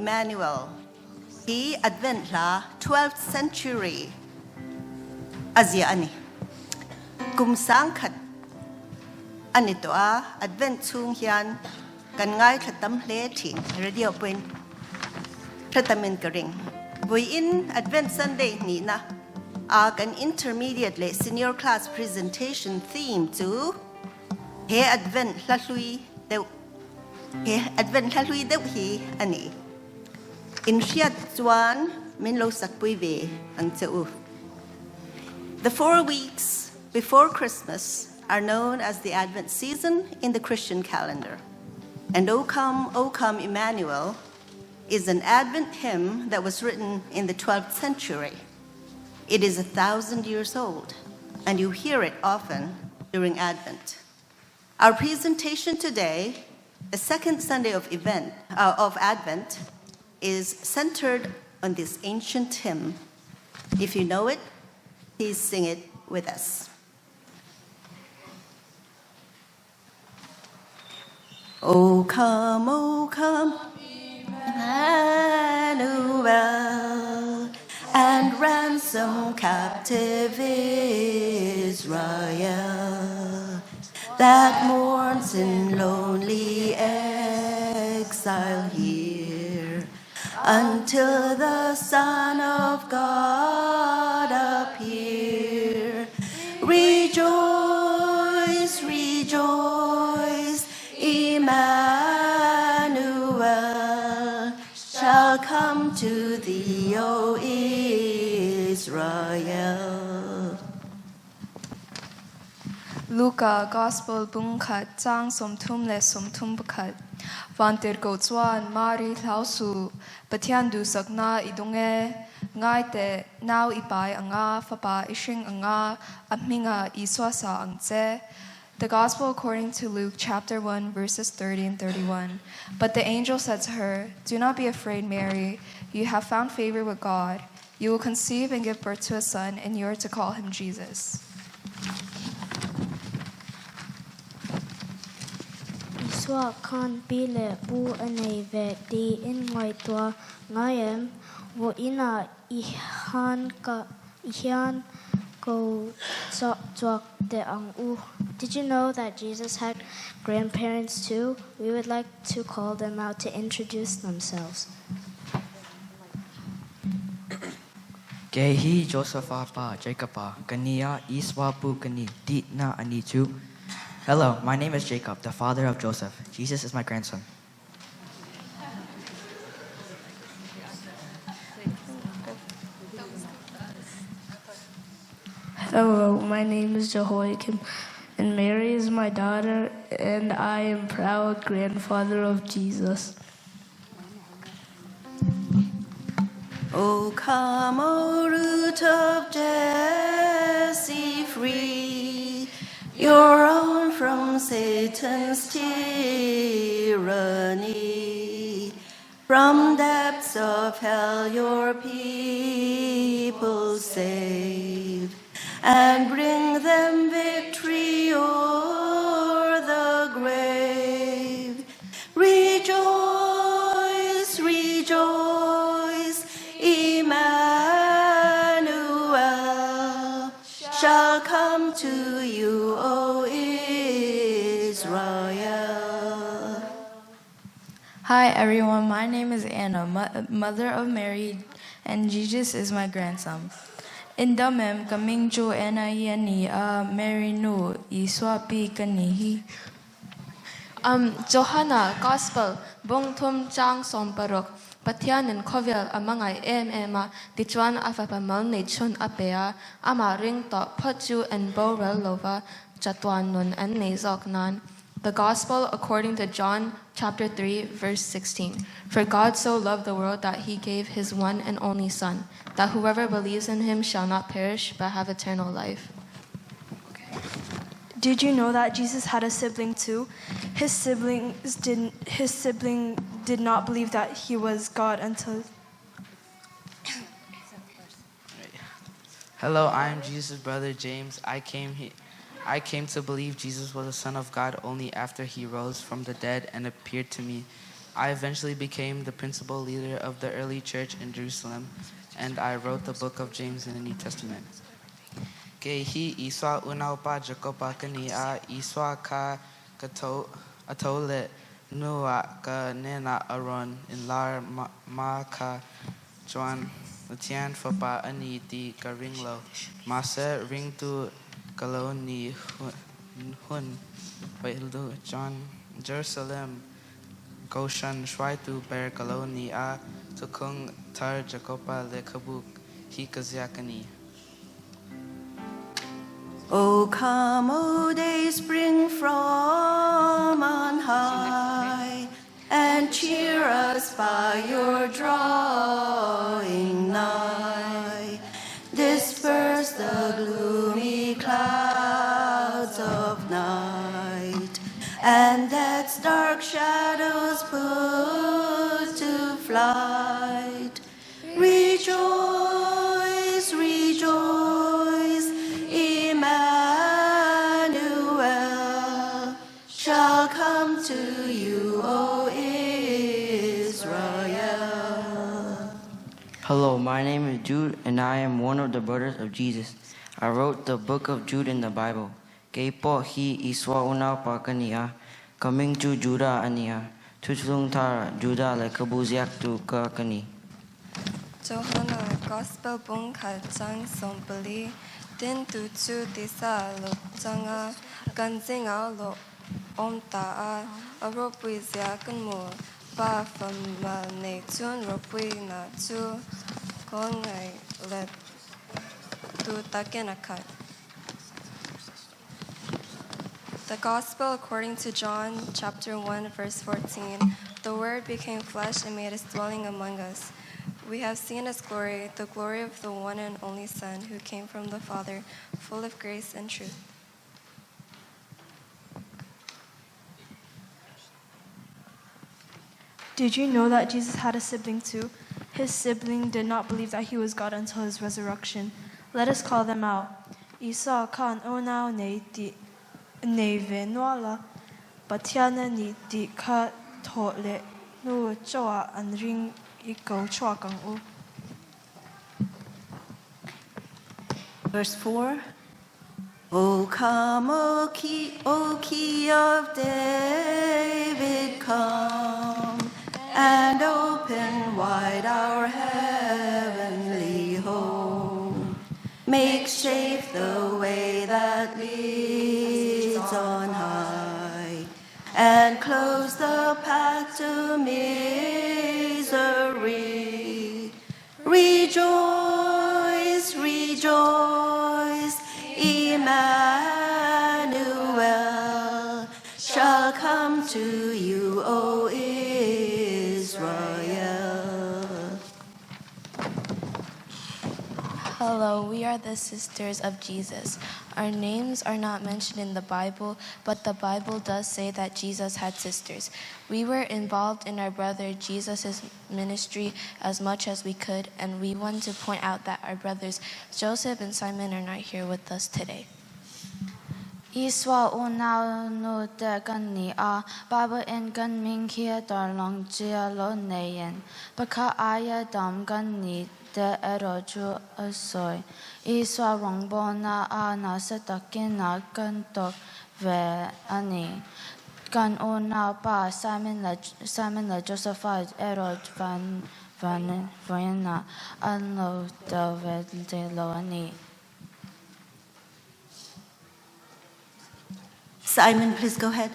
Emmanuel. He Advent la 12th century. Asia ani. Kum sangkhat. Anito Advent chung hian kan ngai khatam hle thing radio point. Thatamin karing. Vui in Advent Sunday ni na. An intermediate le senior class presentation theme to He Advent Hlalui Deu. He Advent Hlalui Deu hi ani. In Shiat Zuan min lo sakpui ve ang cheu. The 4 weeks before Christmas are known as the Advent season in the Christian calendar. And O Come, Emmanuel is an Advent hymn that was written in the 12th century. It is 1,000 years old, and you hear it often during Advent. Our presentation today, the second Sunday of Advent, is centered on this ancient hymn. If you know it, please sing it with us. O come, Emmanuel, and ransom captive Israel that mourns in lonely exile here until the Son of God appear. Rejoice, rejoice, Emmanuel shall come to thee, O Israel. Luca Gospel Bungkhat Chang Somthum Le Somthum Bukhat Vantir Ko Chuan Mari Hlausu Pathian Du Sakna Idunge Ngai Te Nau Ipai Anga Fapa Ishing Anga Amhinga Iswasa Angche. The Gospel according to Luke chapter 1 verses 30 and 31. But the angel said to her, "Do not be afraid, Mary. You have found favor with God. You will conceive and give birth to a son, and you are to call him Jesus." Iswa kan bile bu anei ve di in ngoi tua ngayem wo ina ihan ko zwak de ang u. Did you know that Jesus had grandparents too? We would like to call them out to introduce themselves. Gehi Josepha Jacoba Gania Iswapu Gani Ditna Anichu. Hello, my name is Jacob, the father of Joseph. Jesus is my grandson. Hello, my name is Jehoiakim, and Mary is my daughter, and I am proud grandfather of Jesus. O come, O root of Jesse, free your own from Satan's tyranny. From depths of hell your people save, and bring them victory o'er the grave. Rejoice, rejoice, Emmanuel shall come to you, O Israel. Hi everyone, my name is Anna, mother of Mary, and Jesus is my grandson. In Damem kaming jo Anna yani Mary nu iswapi kanihi. Johanna Gospel Bong Thum Chang Som Parok Pathianin Kovial Amangai Ema Dichuan Afapamal Nechun Apea Ama Ring To Pochu and Borel Lova Chatuan Nun and Nezok Nan. The Gospel according to John chapter 3 verse 16. For God so loved the world that he gave his one and only Son, that whoever believes in him shall not perish but have eternal life. Did you know that Jesus had a sibling too? His sibling did not believe that he was God until... Hello, I am Jesus' brother James. I came to believe Jesus was the Son of God only after he rose from the dead and appeared to me. I eventually became the principal leader of the early church in Jerusalem, and I wrote the book of James in the New Testament. Kehi iswa unaupa jacopa kani a iswa ka atole nua ka nena aron in lar ma ka Joan Latian fapa ani di ka ringlo masa ring tu kalau ni hun baildu John Jerusalem Goshen shwai tu ber kalau ni a tukung tar jacopa le kabuk hi kaziakani. O come, O day spring from on high, and cheer us by your drawing nigh. Disperse the gloomy clouds of night, and death's dark shadows put to flight. Rejoice, rejoice, Emmanuel shall come to you, O Israel. Hello, my name is Jude, and I am one of the brothers of Jesus. I wrote the book of Jude in the Bible. Keipo hi iswa una pakania, coming to Judah ania, tutlung tara Judah le kabuziak tu kakani. Johanna Gospel Bung Kajang Sompali Din Tu Chu Disa Lo Janga Ganzinga Lo Omta Aropui Ziakan Mo Ba From Ne Chun Ropui Na Chu Kongai Let Tu Takenakai. The Gospel according to John chapter 1 verse 14. The Word became flesh and made his dwelling among us. We have seen his glory, the glory of the one and only Son who came from the Father, full of grace and truth. Did you know that Jesus had a sibling too? His sibling did not believe that he was God until his resurrection. Let us call them out. Isa kan onau ne venwala, batiana ni di ka tole nu choa an ring iko choa kang u. Verse 4. O come, O key of David, come, and open wide our heavenly home. Make straight the way that leads on high, and close the path to misery. Rejoice, rejoice, Emmanuel shall come to you, O Israel. Hello, we are the sisters of Jesus. Our names are not mentioned in the Bible, but the Bible does say that Jesus had sisters. We were involved in our brother Jesus' ministry as much as we could, and we want to point out that our brothers Joseph and Simon are not here with us today. Iswa unau nu te kan ni a baba en kan ming kia tar long chia lo neyen baka aya dam kan ni te ero chu asoi iswa rong bona a na se takin na kan tok ve ani kan unau pa Simon la Joseph ero van na an lo de ve de lo ani. Simon, please go ahead.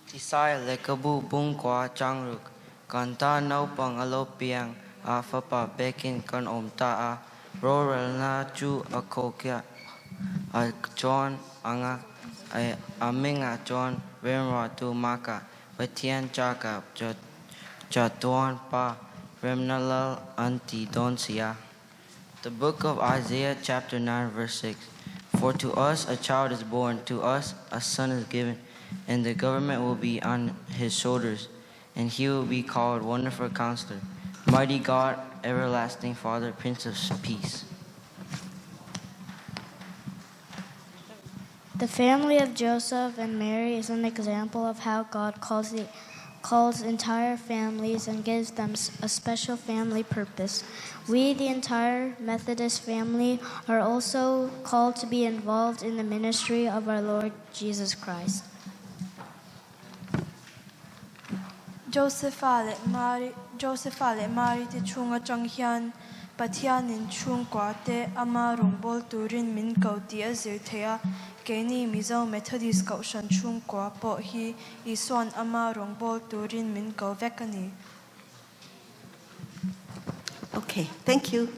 Tisai le kabu bung kwa changruk, kanta nau pang alopiang a fapa bekin kan omta a roral na chu a kokia a John anga a aminga John remra tu maka betian chaka jatuan pa remnalal anti donsia. The book of Isaiah chapter 9 verse 6. For to us a child is born, to us a son is given, and the government will be on his shoulders, and he will be called Wonderful Counselor, Mighty God, Everlasting Father, Prince of Peace. The family of Joseph and Mary is an example of how God calls the calls entire families and gives them a special family purpose. We, the entire Methodist family, are also called to be involved in the ministry of our Lord Jesus Christ. Joseph ale Mary te chunga changhian pathian in chung kwa te ama rongbol turin min kau ti azir thea keni Mizo Methodist kau shan chung kwa po hi iswan ama rongbol turin min kau vekani. Okay, thank you.